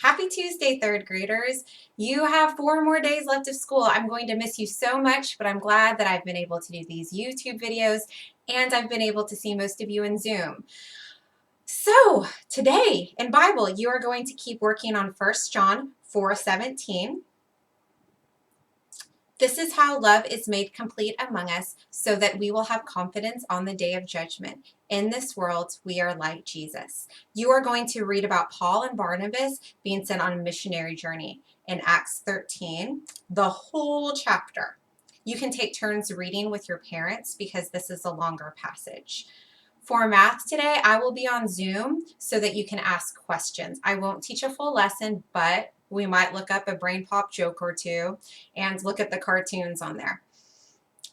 Happy Tuesday, third graders. You have 4 more days left of school. I'm going to miss you so much, but I'm glad that I've been able to do these YouTube videos and I've been able to see most of you in Zoom. So today in Bible, you are going to keep working on 1 John 4:17. This is how love is made complete among us so that we will have confidence on the day of judgment. In this world, we are like Jesus. You are going to read about Paul and Barnabas being sent on a missionary journey in Acts 13, the whole chapter. You can take turns reading with your parents because this is a longer passage. For math today, I will be on Zoom so that you can ask questions. I won't teach a full lesson, but we might look up a brain pop joke or two and look at the cartoons on there.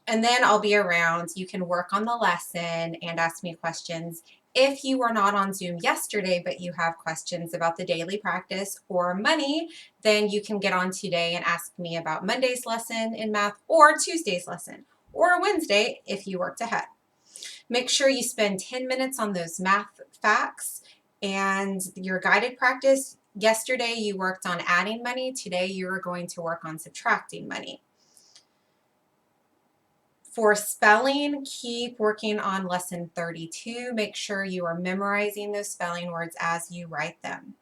And then I'll be around. You can work on the lesson and ask me questions. If you were not on Zoom yesterday, but you have questions about the daily practice or money, then you can get on today and ask me about Monday's lesson in math or Tuesday's lesson or Wednesday if you worked ahead. Make sure you spend 10 minutes on those math facts and your guided practice. Yesterday you worked on adding money. Today you are going to work on subtracting money. For spelling, keep working on lesson 32. Make sure you are memorizing those spelling words as you write them.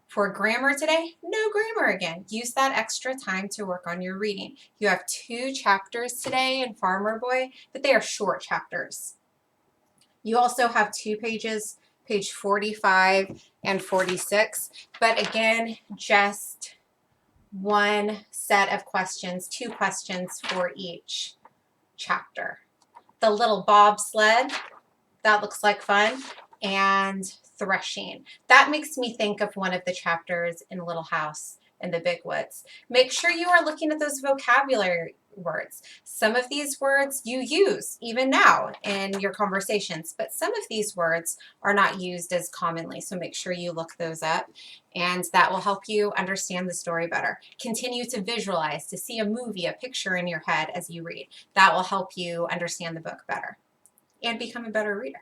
For grammar today, no grammar again. Use that extra time to work on your reading. You have 2 chapters today in Farmer Boy, but they are short chapters. You also have 2 pages, page 45 and 46, but again, just one set of questions, 2 questions for each chapter. The little bobsled, that looks like fun, and threshing. That makes me think of one of the chapters in Little House in the Big Woods. Make sure you are looking at those vocabulary words. Some of these words you use even now in your conversations, but some of these words are not used as commonly, so make sure you look those up, and that will help you understand the story better. Continue to visualize, to see a movie, a picture in your head as you read. That will help you understand the book better and become a better reader.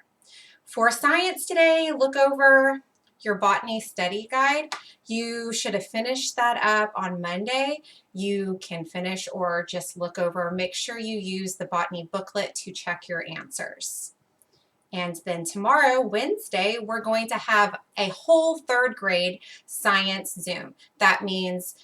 For science today, look over your botany study guide. You should have finished that up on Monday. You can finish or just look over. Make sure you use the botany booklet to check your answers. And then tomorrow, Wednesday, we're going to have a whole 3rd grade science Zoom. That means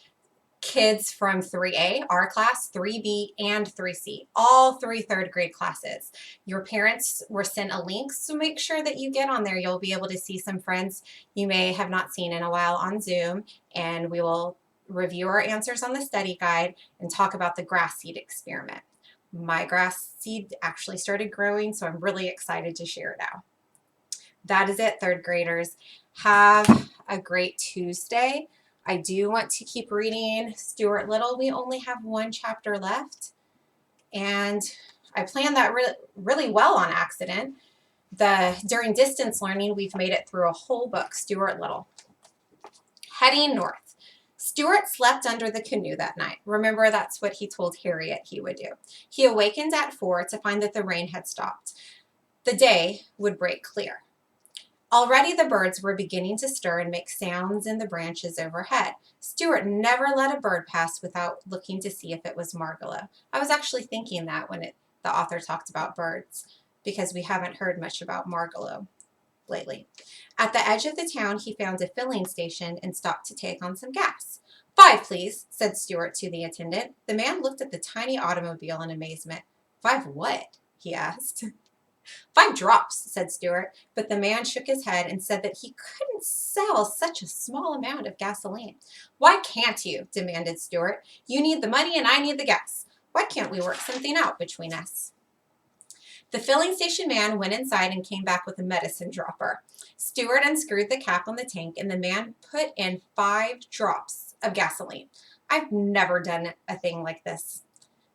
kids from 3A, our class, 3B, and 3C, all 3 3rd grade classes. Your parents were sent a link, so make sure that you get on there. You'll be able to see some friends you may have not seen in a while on Zoom, and we will review our answers on the study guide and talk about the grass seed experiment. My grass seed actually started growing, so I'm really excited to share it now. That is it, 3rd graders. Have a great Tuesday. I do want to keep reading Stuart Little. We only have 1 chapter left, and I planned that really well on accident. During distance learning, we've made it through a whole book, Stuart Little. Heading north. Stuart slept under the canoe that night. Remember, that's what he told Harriet he would do. He awakened at 4 to find that the rain had stopped. The day would break clear. Already the birds were beginning to stir and make sounds in the branches overhead. Stuart never let a bird pass without looking to see if it was Margalo. I was actually thinking that when the author talked about birds, because we haven't heard much about Margalo lately. At the edge of the town, he found a filling station and stopped to take on some gas. 5, please, said Stuart to the attendant. The man looked at the tiny automobile in amazement. 5 what? He asked. 5 drops, said Stuart, but the man shook his head and said that he couldn't sell such a small amount of gasoline. Why can't you? Demanded Stuart. You need the money and I need the gas. Why can't we work something out between us? The filling station man went inside and came back with a medicine dropper. Stuart unscrewed the cap on the tank and the man put in 5 drops of gasoline. I've never done a thing like this,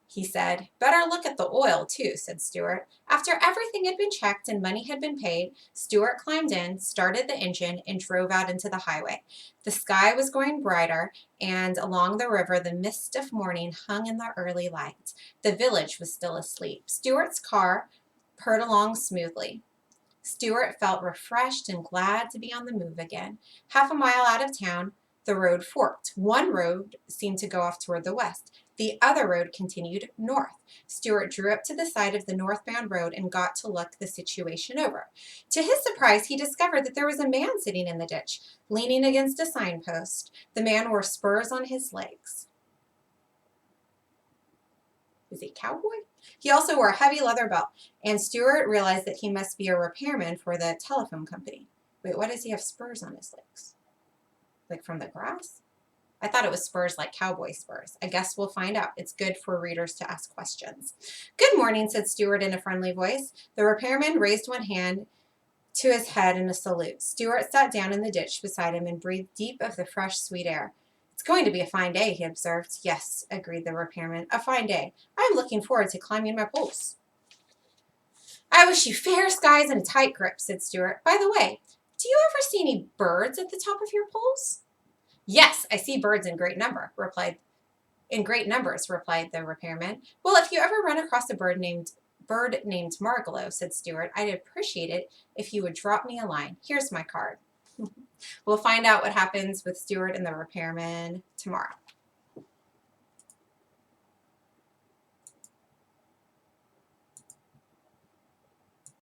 he said. Better look at the oil, too, said Stuart. After everything had been checked and money had been paid, Stuart climbed in, started the engine, and drove out into the highway. The sky was growing brighter, and along the river the mist of morning hung in the early light. The village was still asleep. Stuart's car purred along smoothly. Stuart felt refreshed and glad to be on the move again. Half a mile out of town, the road forked. One road seemed to go off toward the west. The other road continued north. Stuart drew up to the side of the northbound road and got to look the situation over. To his surprise, he discovered that there was a man sitting in the ditch, leaning against a signpost. The man wore spurs on his legs. Is he a cowboy? He also wore a heavy leather belt, and Stuart realized that he must be a repairman for the telephone company. Wait, why does he have spurs on his legs? Like from the grass? I thought it was spurs like cowboy spurs. I guess we'll find out. It's good for readers to ask questions. Good morning, said Stuart in a friendly voice. The repairman raised one hand to his head in a salute. Stuart sat down in the ditch beside him and breathed deep of the fresh, sweet air. It's going to be a fine day, he observed. Yes, agreed the repairman, a fine day. I'm looking forward to climbing my poles. I wish you fair skies and a tight grip, said Stuart. By the way, do you ever see any birds at the top of your poles? Yes, I see birds in great numbers, replied the repairman. Well, if you ever run across a bird named Margalo, said Stuart, I'd appreciate it if you would drop me a line. Here's my card. We'll find out what happens with Stuart and the repairman tomorrow.